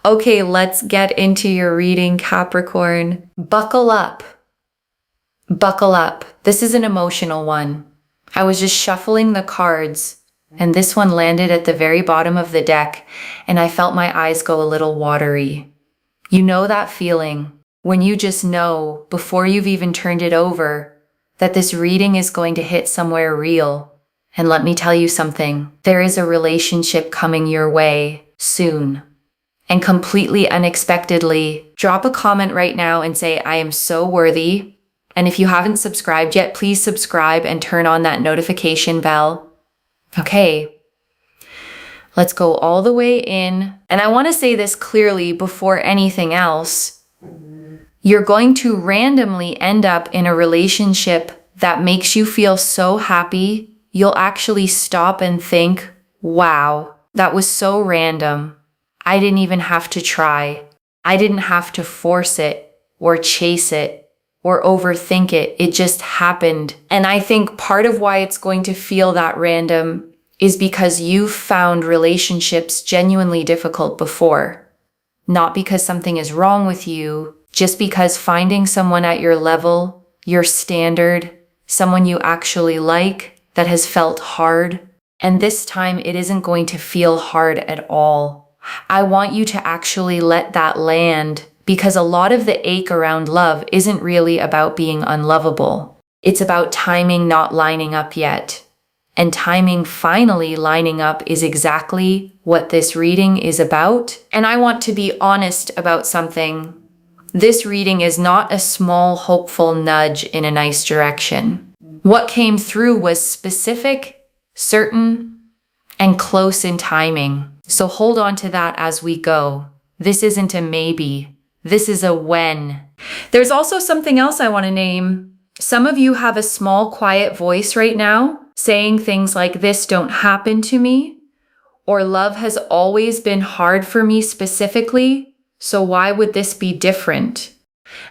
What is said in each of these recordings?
Okay, let's get into your reading, Capricorn. Buckle up. Buckle up. This is an emotional one. I was just shuffling the cards, and this one landed at the very bottom of the deck, and I felt my eyes go a little watery. You know that feeling when you just know, before you've even turned it over, that this reading is going to hit somewhere real. And let me tell you something, there is a relationship coming your way soon. And completely unexpectedly, drop a comment right now and say, I am so worthy. And if you haven't subscribed yet, please subscribe and turn on that notification bell. Okay, let's go all the way in. And I want to say this clearly before anything else. You're going to randomly end up in a relationship that makes you feel so happy, you'll actually stop and think, wow, that was so random. I didn't even have to try. I didn't have to force it or chase it or overthink it. It just happened. And I think part of why it's going to feel that random is because you've found relationships genuinely difficult before. Not because something is wrong with you, just because finding someone at your level, your standard, someone you actually like, that has felt hard. And this time it isn't going to feel hard at all. I want you to actually let that land, because a lot of the ache around love isn't really about being unlovable. It's about timing not lining up yet. And timing finally lining up is exactly what this reading is about. And I want to be honest about something. This reading is not a small, hopeful nudge in a nice direction. What came through was specific, certain, and close in timing. So hold on to that as we go. This isn't a maybe. This is a when. There's also something else I want to name. Some of you have a small, quiet voice right now saying things like, this don't happen to me, or love has always been hard for me specifically, so why would this be different?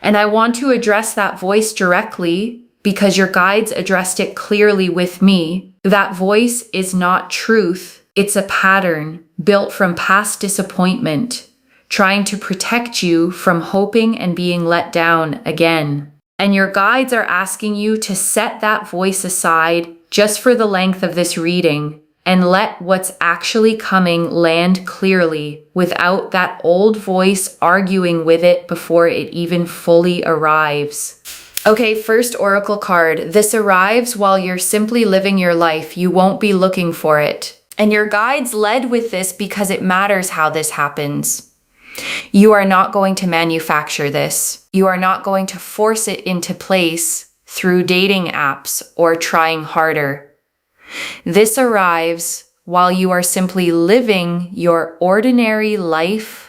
And I want to address that voice directly because your guides addressed it clearly with me. That voice is not truth. It's a pattern built from past disappointment, trying to protect you from hoping and being let down again. And your guides are asking you to set that voice aside just for the length of this reading and let what's actually coming land clearly without that old voice arguing with it before it even fully arrives. Okay, first oracle card. This arrives while you're simply living your life. You won't be looking for it. And your guides led with this because it matters how this happens. You are not going to manufacture this. You are not going to force it into place through dating apps or trying harder. This arrives while you are simply living your ordinary life.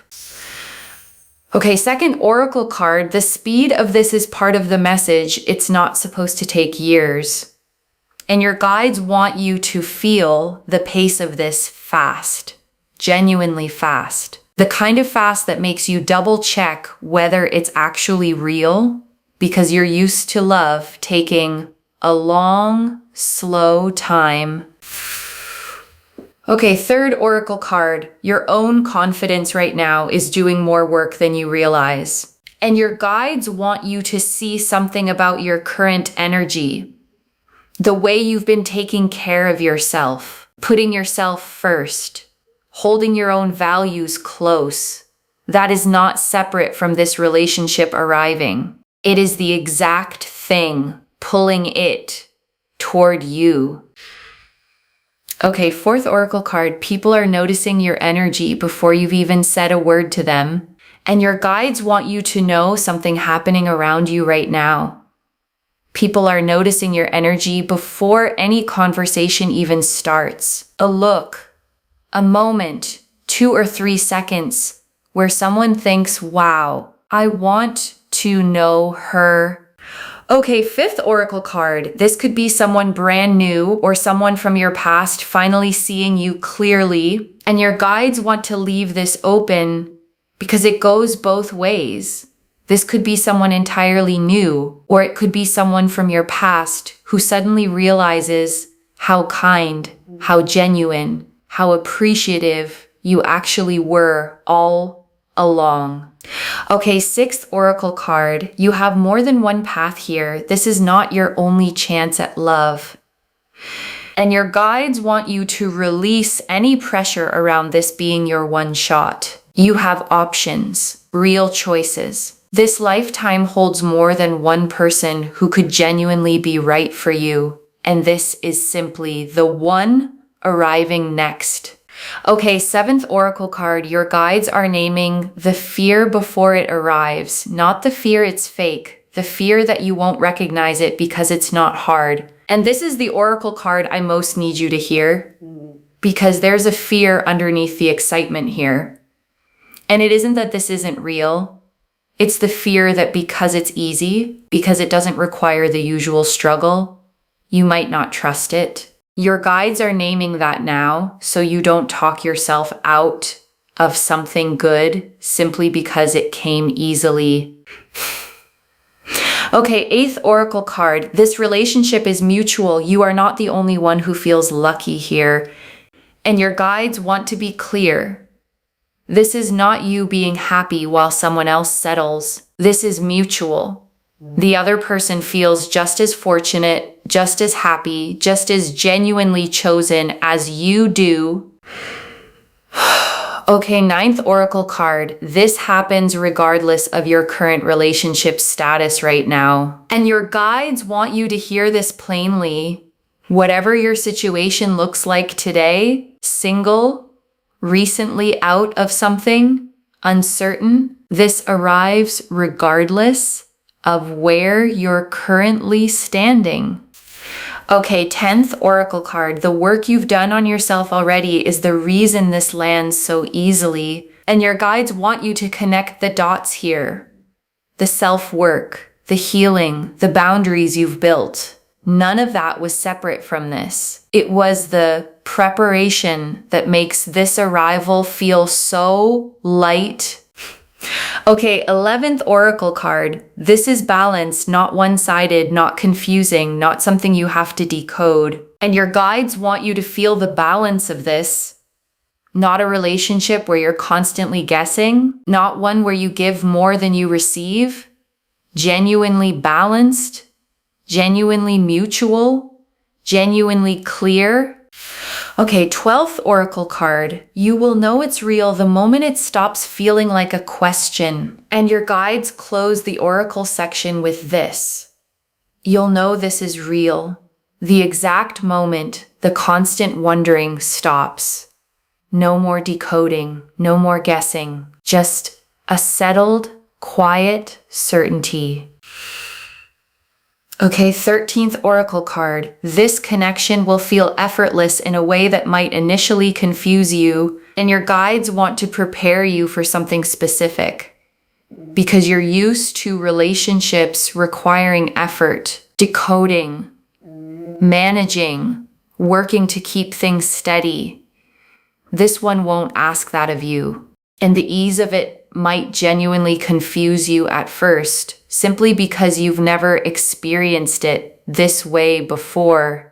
Okay, second oracle card. The speed of this is part of the message. It's not supposed to take years. And your guides want you to feel the pace of this fast, genuinely fast. The kind of fast that makes you double check whether it's actually real, because you're used to love taking a long, slow time. Okay, third oracle card. Your own confidence right now is doing more work than you realize. And your guides want you to see something about your current energy. The way you've been taking care of yourself, putting yourself first, holding your own values close. That is not separate from this relationship arriving. It is the exact thing pulling it toward you. Okay, fourth oracle card. People are noticing your energy before you've even said a word to them. And your guides want you to know something happening around you right now. People are noticing your energy before any conversation even starts. A look, a moment, 2 or 3 seconds where someone thinks, wow, I want to know her. Okay, fifth oracle card. This could be someone brand new or someone from your past finally seeing you clearly. And your guides want to leave this open because it goes both ways. This could be someone entirely new, or it could be someone from your past who suddenly realizes how kind, how genuine, how appreciative you actually were all along. Okay, sixth oracle card. You have more than one path here. This is not your only chance at love. And your guides want you to release any pressure around this being your one shot. You have options, real choices. This lifetime holds more than one person who could genuinely be right for you. And this is simply the one arriving next. Okay, seventh oracle card. Your guides are naming the fear before it arrives. Not the fear it's fake. The fear that you won't recognize it because it's not hard. And this is the oracle card I most need you to hear, because there's a fear underneath the excitement here. And it isn't that this isn't real. It's the fear that because it's easy, because it doesn't require the usual struggle, you might not trust it. Your guides are naming that now, so you don't talk yourself out of something good simply because it came easily. Okay, eighth oracle card. This relationship is mutual. You are not the only one who feels lucky here. And your guides want to be clear. This is not you being happy while someone else settles. This is mutual. The other person feels just as fortunate, just as happy, just as genuinely chosen as you do. Okay, ninth oracle card. This happens regardless of your current relationship status right now. And your guides want you to hear this plainly. Whatever your situation looks like today, single, recently out of something, uncertain, this arrives regardless of where you're currently standing. Okay, 10th oracle card. The work you've done on yourself already is the reason this lands so easily. And your guides want you to connect the dots here. The self-work, the healing, the boundaries you've built. None of that was separate from this. It was the preparation that makes this arrival feel so light. Okay, 11th oracle card. This is balance, not one-sided, not confusing, not something you have to decode. And your guides want you to feel the balance of this. Not a relationship where you're constantly guessing, not one where you give more than you receive. Genuinely balanced, genuinely mutual, genuinely clear. Okay, 12th oracle card. You will know it's real the moment it stops feeling like a question. And your guides close the oracle section with this. You'll know this is real. The exact moment the constant wondering stops. No more decoding, no more guessing. Just a settled, quiet certainty. Okay, 13th oracle card. This connection will feel effortless in a way that might initially confuse you, and your guides want to prepare you for something specific. Because you're used to relationships requiring effort, decoding, managing, working to keep things steady. This one won't ask that of you, and the ease of it might genuinely confuse you at first, simply because you've never experienced it this way before.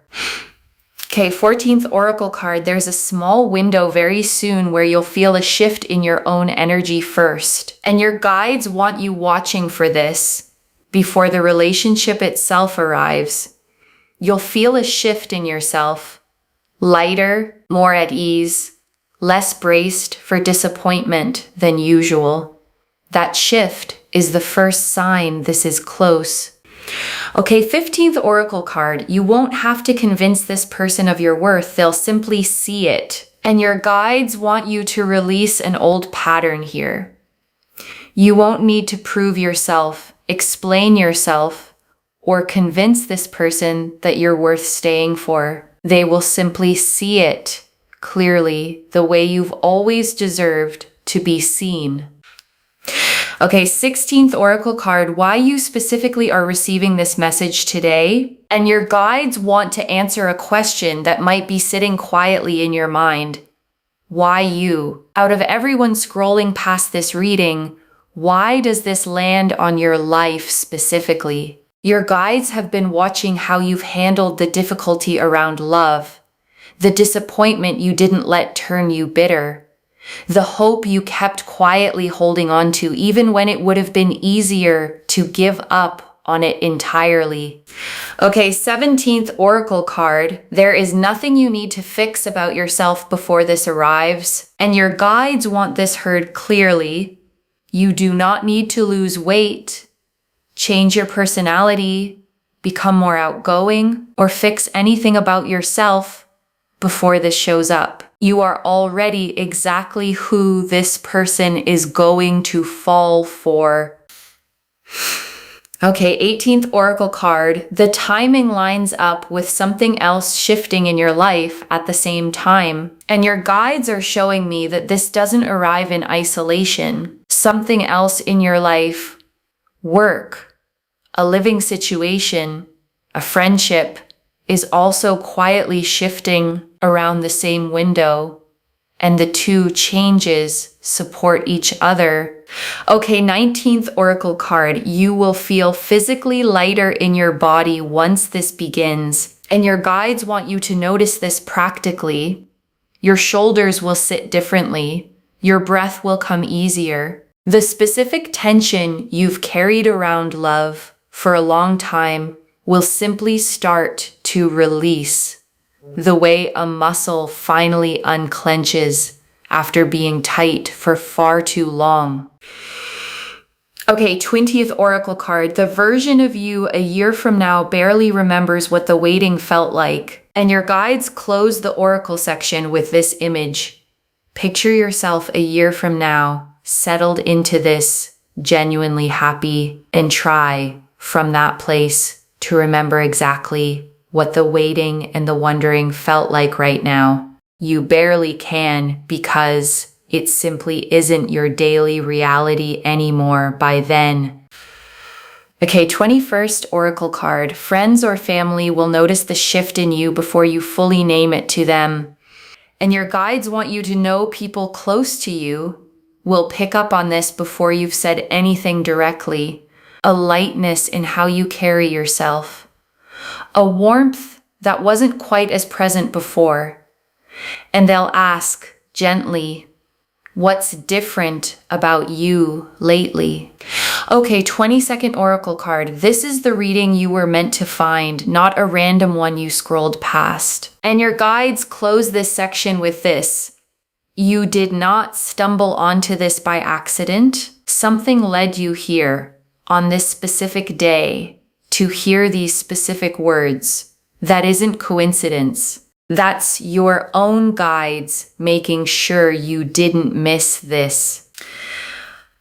Okay, 14th oracle card. There's a small window very soon where you'll feel a shift in your own energy first. And your guides want you watching for this before the relationship itself arrives. You'll feel a shift in yourself. Lighter, more at ease, less braced for disappointment than usual. That shift is the first sign this is close. Okay, 15th oracle card. You won't have to convince this person of your worth. They'll simply see it. And your guides want you to release an old pattern here. You won't need to prove yourself, explain yourself, or convince this person that you're worth staying for. They will simply see it clearly, the way you've always deserved to be seen. Okay, 16th oracle card. Why you specifically are receiving this message today, and your guides want to answer a question that might be sitting quietly in your mind. Why you? Out of everyone scrolling past this reading, why does this land on your life specifically? Your guides have been watching how you've handled the difficulty around love, the disappointment you didn't let turn you bitter, The hope you kept quietly holding on to, even when it would have been easier to give up on it entirely. Okay, 17th Oracle card. There is nothing you need to fix about yourself before this arrives, and your guides want this heard clearly. You do not need to lose weight, change your personality, become more outgoing, or fix anything about yourself before this shows up. You are already exactly who this person is going to fall for. Okay, 18th Oracle card. The timing lines up with something else shifting in your life at the same time. And your guides are showing me that this doesn't arrive in isolation. Something else in your life, work, a living situation, a friendship, is also quietly shifting around the same window, and the two changes support each other. Okay, 19th Oracle card. You will feel physically lighter in your body once this begins, and your guides want you to notice this practically. Your shoulders will sit differently. Your breath will come easier. The specific tension you've carried around love for a long time will simply start to release, the way a muscle finally unclenches after being tight for far too long. Okay, 20th Oracle card. The version of you a year from now barely remembers what the waiting felt like, and your guides close the Oracle section with this image. Picture yourself a year from now, settled into this, genuinely happy, and try from that place to remember exactly what the waiting and the wondering felt like right now. You barely can, because it simply isn't your daily reality anymore by then. Okay, 21st Oracle card. Friends or family will notice the shift in you before you fully name it to them. And your guides want you to know people close to you will pick up on this before you've said anything directly. A lightness in how you carry yourself. A warmth that wasn't quite as present before. And they'll ask gently, what's different about you lately? Okay, 22nd Oracle card. This is the reading you were meant to find, not a random one you scrolled past. And your guides close this section with this. You did not stumble onto this by accident. Something led you here on this specific day to hear these specific words. That isn't coincidence. That's your own guides making sure you didn't miss this.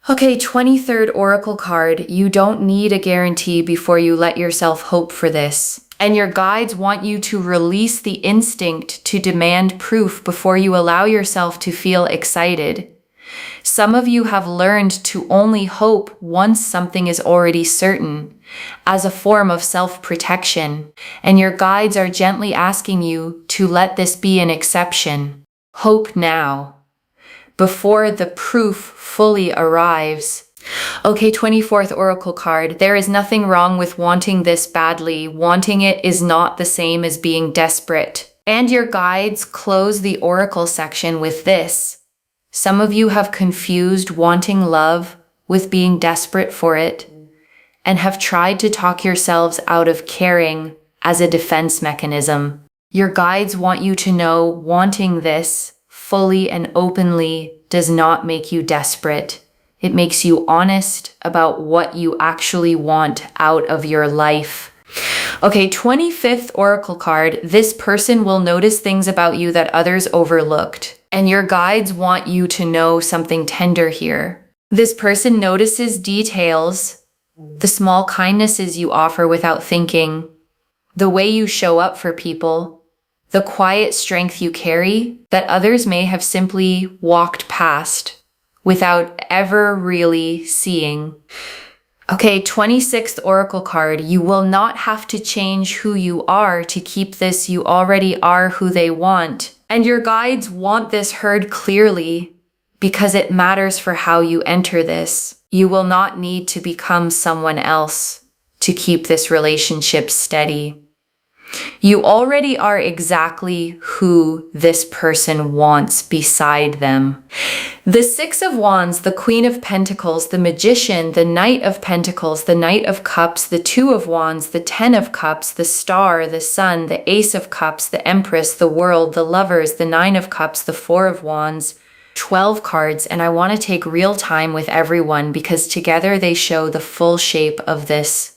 Okay, 23rd Oracle card. You don't need a guarantee before you let yourself hope for this. And your guides want you to release the instinct to demand proof before you allow yourself to feel excited. Some of you have learned to only hope once something is already certain, as a form of self-protection, and your guides are gently asking you to let this be an exception. Hope now, before the proof fully arrives. Okay, 24th Oracle card. There is nothing wrong with wanting this badly. Wanting it is not the same as being desperate. And your guides close the Oracle section with this. Some of you have confused wanting love with being desperate for it, and have tried to talk yourselves out of caring as a defense mechanism. Your guides want you to know wanting this fully and openly does not make you desperate. It makes you honest about what you actually want out of your life. Okay, 25th Oracle card. This person will notice things about you that others overlooked. And your guides want you to know something tender here. This person notices details, the small kindnesses you offer without thinking, the way you show up for people, the quiet strength you carry that others may have simply walked past without ever really seeing. Okay, 26th Oracle card. You will not have to change who you are to keep this. You already are who they want. And your guides want this heard clearly because it matters for how you enter this. You will not need to become someone else to keep this relationship steady. You already are exactly who this person wants beside them. The Six of Wands, the Queen of Pentacles, the Magician, the Knight of Pentacles, the Knight of Cups, the Two of Wands, the Ten of Cups, the Star, the Sun, the Ace of Cups, the Empress, the World, the Lovers, the Nine of Cups, the Four of Wands, 12 cards. And I want to take real time with everyone because together they show the full shape of this.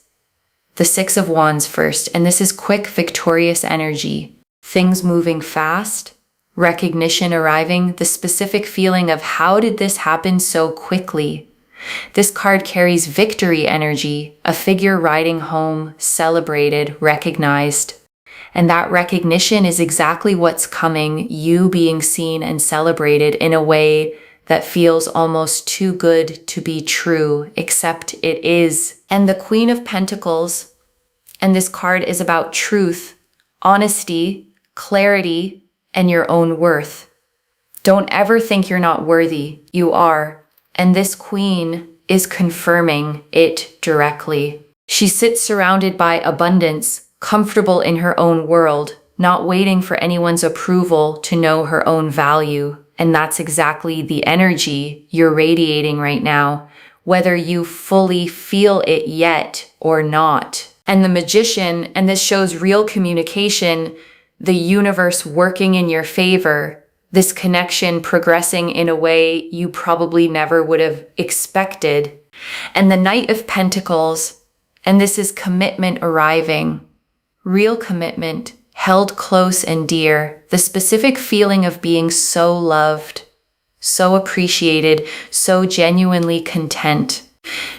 The Six of Wands first, and this is quick, victorious energy. Things moving fast, recognition arriving, the specific feeling of how did this happen so quickly? This card carries victory energy, a figure riding home, celebrated, recognized. And that recognition is exactly what's coming, you being seen and celebrated in a way that feels almost too good to be true, except it is. And the Queen of Pentacles, and this card is about truth, honesty, clarity, and your own worth. Don't ever think you're not worthy. You are. And this Queen is confirming it directly. She sits surrounded by abundance, comfortable in her own world, not waiting for anyone's approval to know her own value. And that's exactly the energy you're radiating right now, whether you fully feel it yet or not. And the Magician, and this shows real communication, the universe working in your favor, this connection progressing in a way you probably never would have expected. And the Knight of Pentacles, and this is commitment arriving, real commitment, held close and dear, the specific feeling of being so loved, so appreciated, so genuinely content.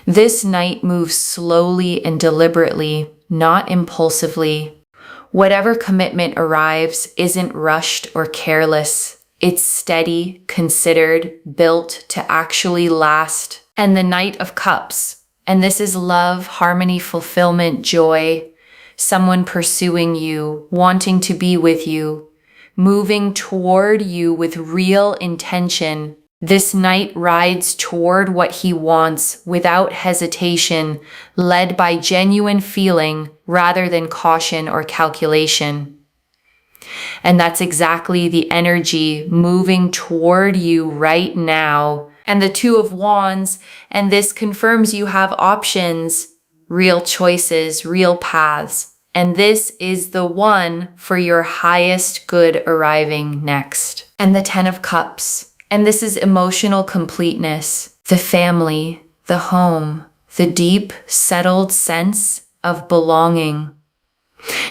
This Knight moves slowly and deliberately, not impulsively. Whatever commitment arrives isn't rushed or careless. It's steady, considered, built to actually last. And the Knight of Cups, and this is love, harmony, fulfillment, joy. Someone pursuing you, wanting to be with you, moving toward you with real intention. This Knight rides toward what he wants without hesitation, led by genuine feeling rather than caution or calculation. And that's exactly the energy moving toward you right now. And the Two of Wands, and this confirms you have options, real choices, real paths. And this is the one for your highest good arriving next. And the Ten of Cups, and this is emotional completeness, the family, the home, the deep, settled sense of belonging.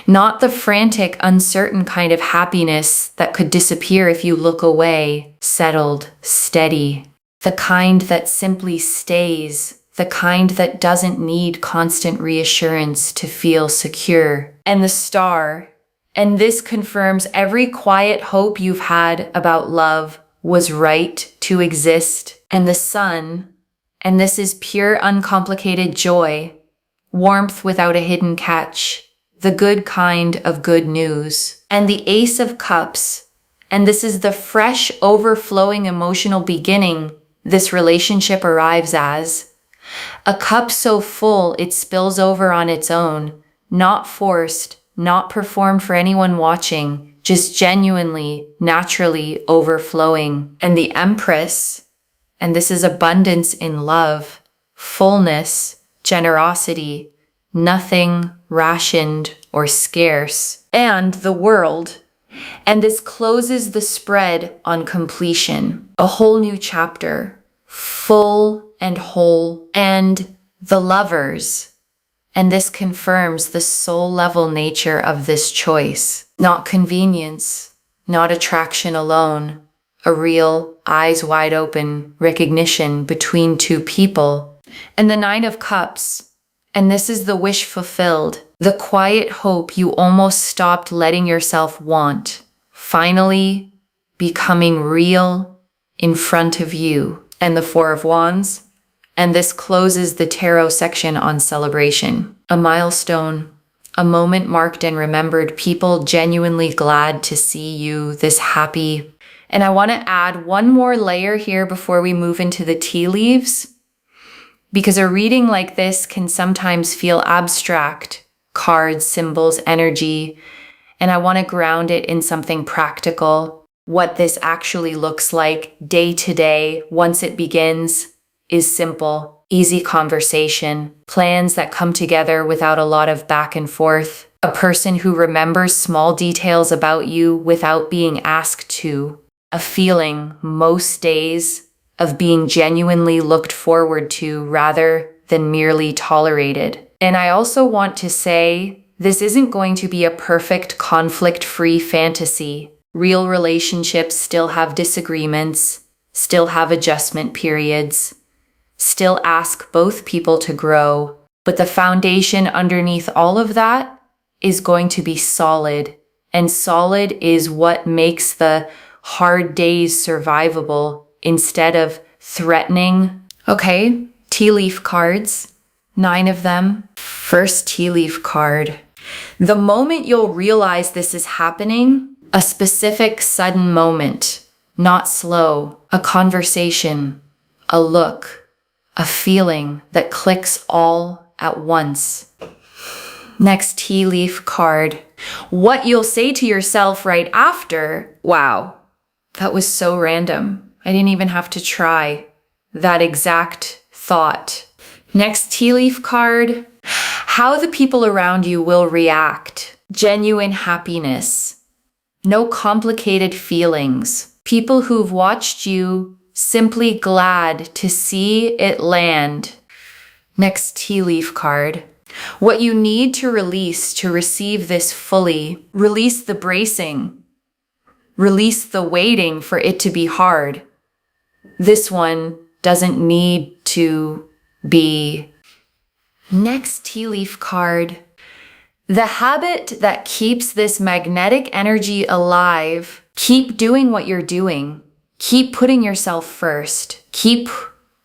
Not the frantic, uncertain kind of happiness that could disappear if you look away. Settled, steady, the kind that simply stays, the kind that doesn't need constant reassurance to feel secure. And the Star, and this confirms every quiet hope you've had about love was right to exist. And the Sun, and this is pure uncomplicated joy, warmth without a hidden catch, the good kind of good news. And the Ace of Cups, and this is the fresh, overflowing emotional beginning this relationship arrives as. A cup so full it spills over on its own, not forced, not performed for anyone watching, just genuinely, naturally overflowing. And the Empress, and this is abundance in love, fullness, generosity, nothing rationed or scarce. And the World, and this closes the spread on completion, a whole new chapter, full and whole. And the Lovers, and this confirms the soul level nature of this choice. Not convenience, not attraction alone, a real eyes wide open recognition between two people. And the Nine of Cups, and this is the wish fulfilled, the quiet hope you almost stopped letting yourself want, finally becoming real in front of you. And the Four of Wands, and this closes the tarot section on celebration. A milestone, a moment marked and remembered, people genuinely glad to see you this happy. And I want to add one more layer here before we move into the tea leaves, because a reading like this can sometimes feel abstract, cards, symbols, energy, and I want to ground it in something practical. What this actually looks like day to day once it begins is simple, easy conversation, plans that come together without a lot of back and forth, a person who remembers small details about you without being asked to, a feeling most days of being genuinely looked forward to rather than merely tolerated. And I also want to say, this isn't going to be a perfect conflict-free fantasy. Real relationships still have disagreements, still have adjustment periods, still ask both people to grow, but the foundation underneath all of that is going to be solid, and solid is what makes the hard days survivable instead of threatening. Okay, tea leaf cards, 9 of them. First tea leaf card. The moment you'll realize this is happening, a specific sudden moment, not slow, a conversation, a look, a feeling that clicks all at once. Next tea leaf card. What you'll say to yourself right after, wow, that was so random. I didn't even have to try that exact thought. Next tea leaf card. How the people around you will react. Genuine happiness. No complicated feelings. People who've watched you simply glad to see it land. Next tea leaf card. What you need to release to receive this fully. Release the bracing. Release the waiting for it to be hard. This one doesn't need to be. Next tea leaf card. The habit that keeps this magnetic energy alive. Keep doing what you're doing. Keep putting yourself first. Keep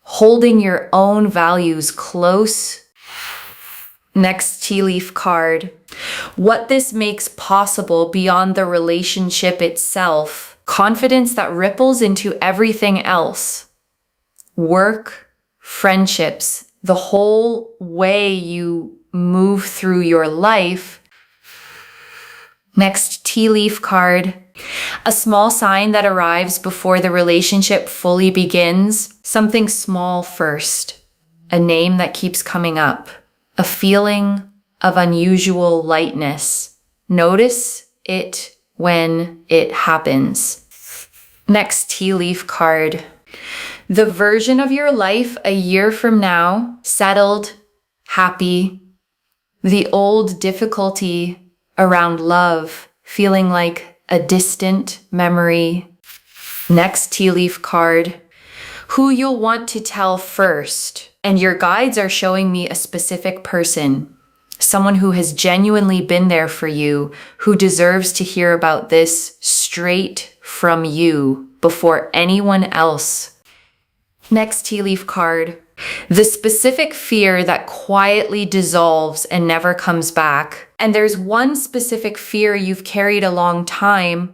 holding your own values close. Next tea leaf card. What this makes possible beyond the relationship itself. Confidence that ripples into everything else. Work, friendships, the whole way you move through your life. Next tea leaf card. A small sign that arrives before the relationship fully begins. Something small first. A name that keeps coming up. A feeling of unusual lightness. Notice it when it happens. Next tea leaf card. The version of your life a year from now, settled, happy. The old difficulty around love, feeling like a distant memory. Next tea leaf card. Who you'll want to tell first. And your guides are showing me a specific person. Someone who has genuinely been there for you, who deserves to hear about this straight from you before anyone else. Next tea leaf card. The specific fear that quietly dissolves and never comes back. And there's one specific fear you've carried a long time,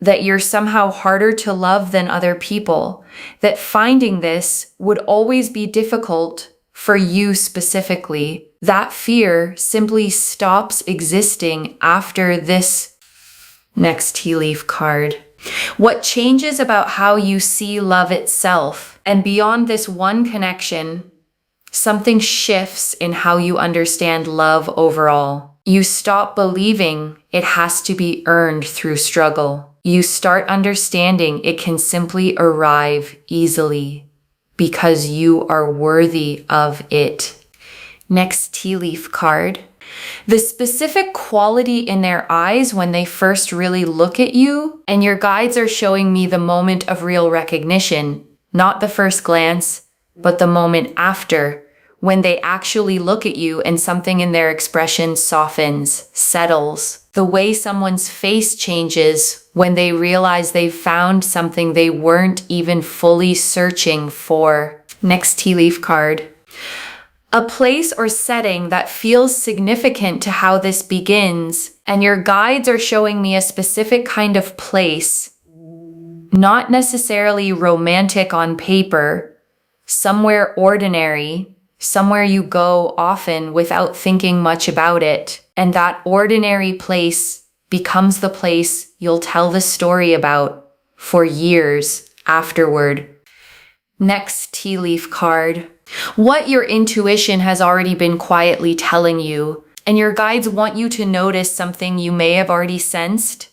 that you're somehow harder to love than other people, that finding this would always be difficult for you specifically. That fear simply stops existing after this. Next tea leaf card. What changes about how you see love itself? And beyond this one connection, something shifts in how you understand love overall. You stop believing it has to be earned through struggle. You start understanding it can simply arrive easily because you are worthy of it. Next tea leaf card. The specific quality in their eyes when they first really look at you, and your guides are showing me the moment of real recognition, not the first glance, but the moment after, when they actually look at you and something in their expression softens, settles. The way someone's face changes when they realize they've found something they weren't even fully searching for. Next tea leaf card. A place or setting that feels significant to how this begins, and your guides are showing me a specific kind of place, not necessarily romantic on paper, somewhere ordinary, somewhere you go often without thinking much about it. And that ordinary place becomes the place you'll tell the story about for years afterward. Next tea leaf card. What your intuition has already been quietly telling you, and your guides want you to notice something you may have already sensed.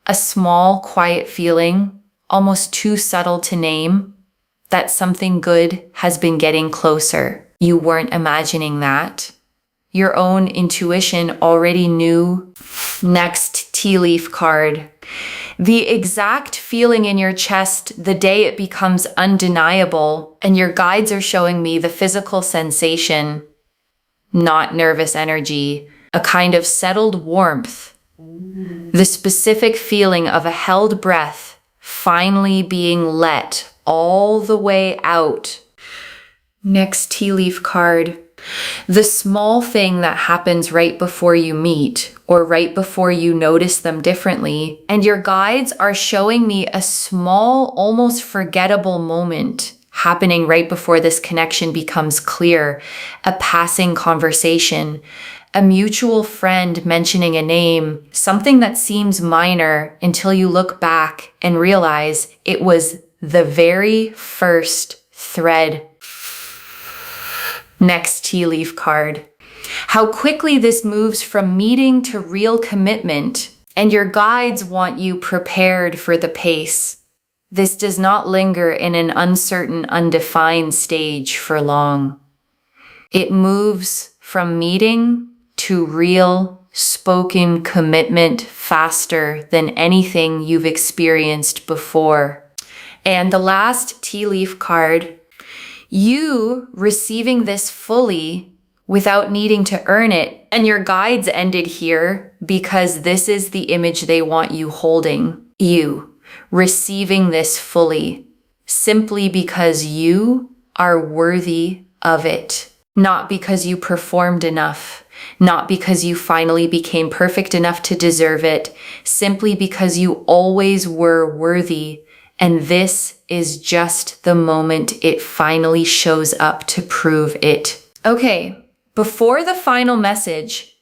A small, quiet feeling, almost too subtle to name, that something good has been getting closer. You weren't imagining that. Your own intuition already knew. Next tea leaf card. The exact feeling in your chest the day it becomes undeniable, and your guides are showing me the physical sensation, not nervous energy, a kind of settled warmth. The specific feeling of a held breath finally being let all the way out. Next tea leaf card. The small thing that happens right before you meet or right before you notice them differently, and your guides are showing me a small, almost forgettable moment happening right before this connection becomes clear, a passing conversation, a mutual friend mentioning a name, something that seems minor until you look back and realize it was the very first thread. Next tea leaf card. How quickly this moves from meeting to real commitment, and your guides want you prepared for the pace. This does not linger in an uncertain, undefined stage for long. It moves from meeting to real, spoken commitment faster than anything you've experienced before. And the last tea leaf card. You receiving this fully without needing to earn it. And your guides ended here because this is the image they want you holding. You receiving this fully simply because you are worthy of it. Not because you performed enough. Not because you finally became perfect enough to deserve it. Simply because you always were worthy. And this is just the moment it finally shows up to prove it. Okay, before the final message,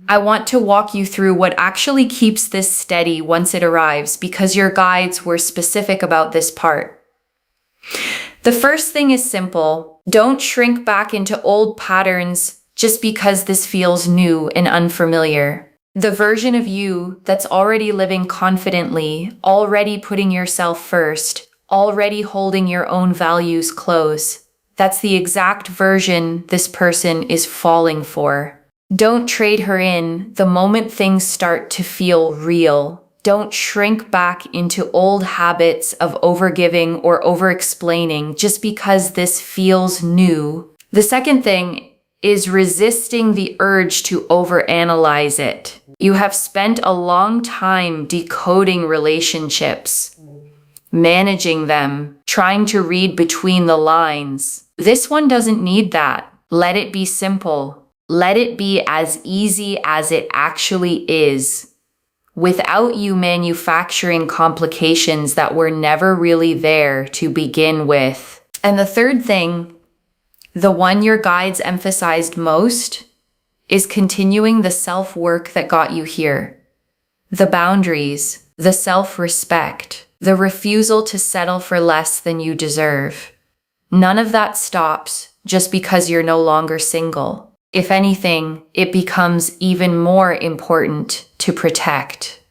I want to walk you through what actually keeps this steady once it arrives, because your guides were specific about this part. The first thing is simple. Don't shrink back into old patterns just because this feels new and unfamiliar. The version of you that's already living confidently, already putting yourself first, already holding your own values close, that's the exact version this person is falling for. Don't trade her in the moment things start to feel real. Don't shrink back into old habits of overgiving or over-explaining just because this feels new. The second thing is resisting the urge to overanalyze it. You have spent a long time decoding relationships, managing them, trying to read between the lines. This one doesn't need that. Let it be simple. Let it be as easy as it actually is, without you manufacturing complications that were never really there to begin with. And the third thing, the one your guides emphasized most, is continuing the self-work that got you here. The boundaries, the self-respect, the refusal to settle for less than you deserve. None of that stops just because you're no longer single. If anything, it becomes even more important to protect.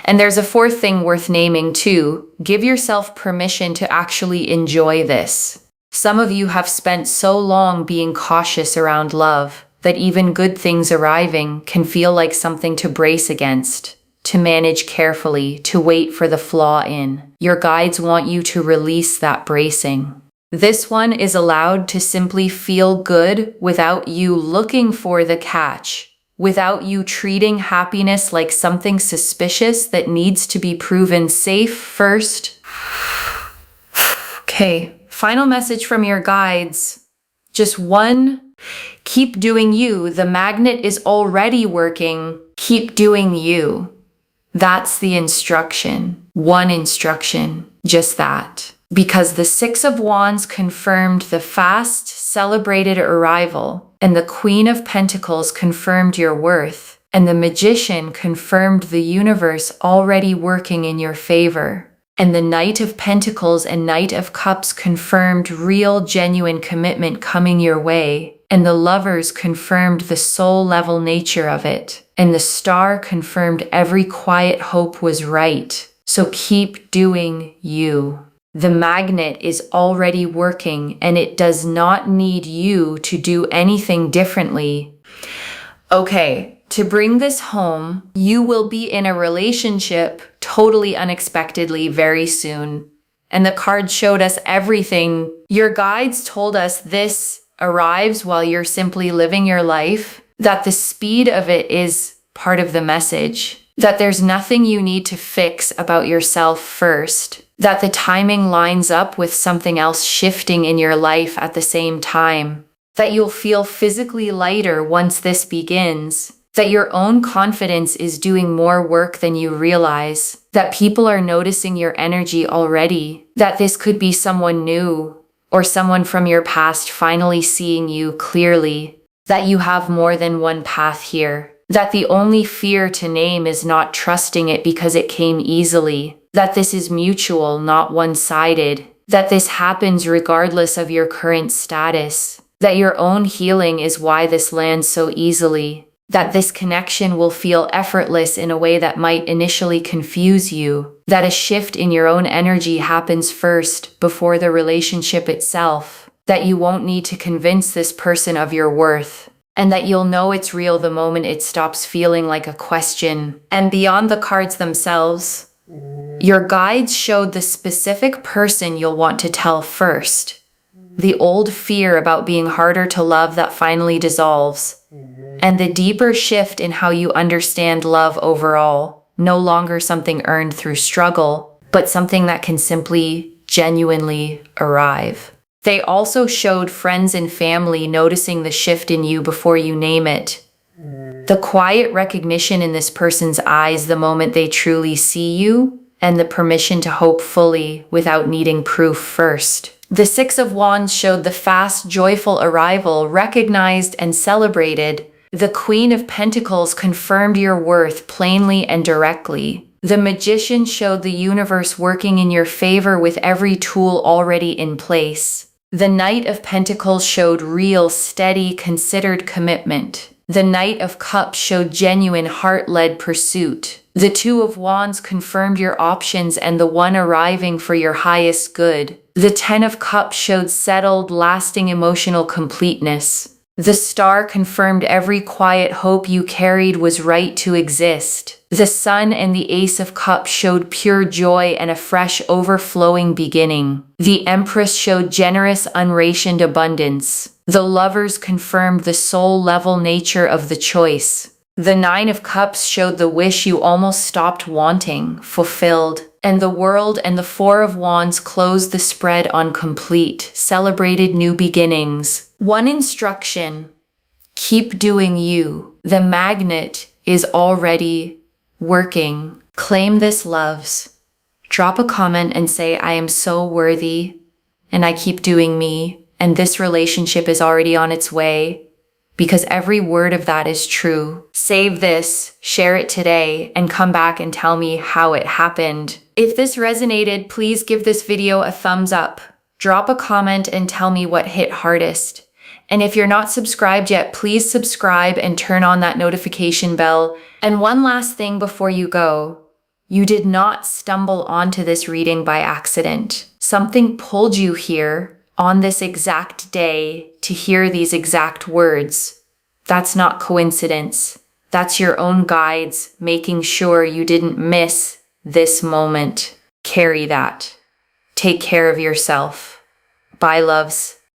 And there's a fourth thing worth naming too. Give yourself permission to actually enjoy this. Some of you have spent so long being cautious around love that even good things arriving can feel like something to brace against, to manage carefully, to wait for the flaw in. Your guides want you to release that bracing. This one is allowed to simply feel good without you looking for the catch, without you treating happiness like something suspicious that needs to be proven safe first. Okay, final message from your guides. Just one. Keep doing you. The magnet is already working. Keep doing you. That's the instruction. One instruction. Just that. Because the Six of Wands confirmed the fast, celebrated arrival. and the Queen of Pentacles confirmed your worth, and the Magician confirmed the universe already working in your favor. And the Knight of Pentacles and Knight of Cups confirmed real, genuine commitment coming your way, and the Lovers confirmed the soul-level nature of it, and the Star confirmed every quiet hope was right. So keep doing you. The Magnet is already working, and it does not need you to do anything differently. Okay. To bring this home, you will be in a relationship totally unexpectedly very soon. And the card showed us everything. Your guides told us this arrives while you're simply living your life, that the speed of it is part of the message, that there's nothing you need to fix about yourself first, that the timing lines up with something else shifting in your life at the same time, that you'll feel physically lighter once this begins, that your own confidence is doing more work than you realize, that people are noticing your energy already, that this could be someone new or someone from your past finally seeing you clearly, that you have more than one path here, that the only fear to name is not trusting it because it came easily, that this is mutual, not one-sided, that this happens regardless of your current status, that your own healing is why this lands so easily, that this connection will feel effortless in a way that might initially confuse you, that a shift in your own energy happens first before the relationship itself, that you won't need to convince this person of your worth, and that you'll know it's real the moment it stops feeling like a question. And beyond the cards themselves, your guides showed the specific person you'll want to tell first, the old fear about being harder to love that finally dissolves, and the deeper shift in how you understand love overall, no longer something earned through struggle, but something that can simply, genuinely arrive. They also showed friends and family noticing the shift in you before you name it. The quiet recognition in this person's eyes the moment they truly see you, and the permission to hope fully without needing proof first. The Six of Wands showed the fast, joyful arrival, recognized and celebrated. The Queen of Pentacles confirmed your worth plainly and directly. The Magician showed the universe working in your favor with every tool already in place. The Knight of Pentacles showed real, steady, considered commitment. The Knight of Cups showed genuine, heart-led pursuit. The Two of Wands confirmed your options and the one arriving for your highest good. The Ten of Cups showed settled, lasting emotional completeness. The Star confirmed every quiet hope you carried was right to exist. The Sun and the Ace of Cups showed pure joy and a fresh, overflowing beginning. The Empress showed generous, unrationed abundance. The Lovers confirmed the soul-level nature of the choice. The Nine of Cups showed the wish you almost stopped wanting, fulfilled. And the World and the Four of Wands closed the spread on complete, celebrated new beginnings. One instruction: keep doing you. The Magnet is already working. Claim this, loves. Drop a comment and say, I am so worthy, and I keep doing me, and this relationship is already on its way. Because every word of that is true. Save this, share it today, and come back and tell me how it happened. If this resonated, please give this video a thumbs up. Drop a comment and tell me what hit hardest. And if you're not subscribed yet, please subscribe and turn on that notification bell. And one last thing before you go. You did not stumble onto this reading by accident. Something pulled you here on this exact day to hear these exact words. That's not coincidence. That's your own guides making sure you didn't miss this moment. Carry that. Take care of yourself. Bye, loves.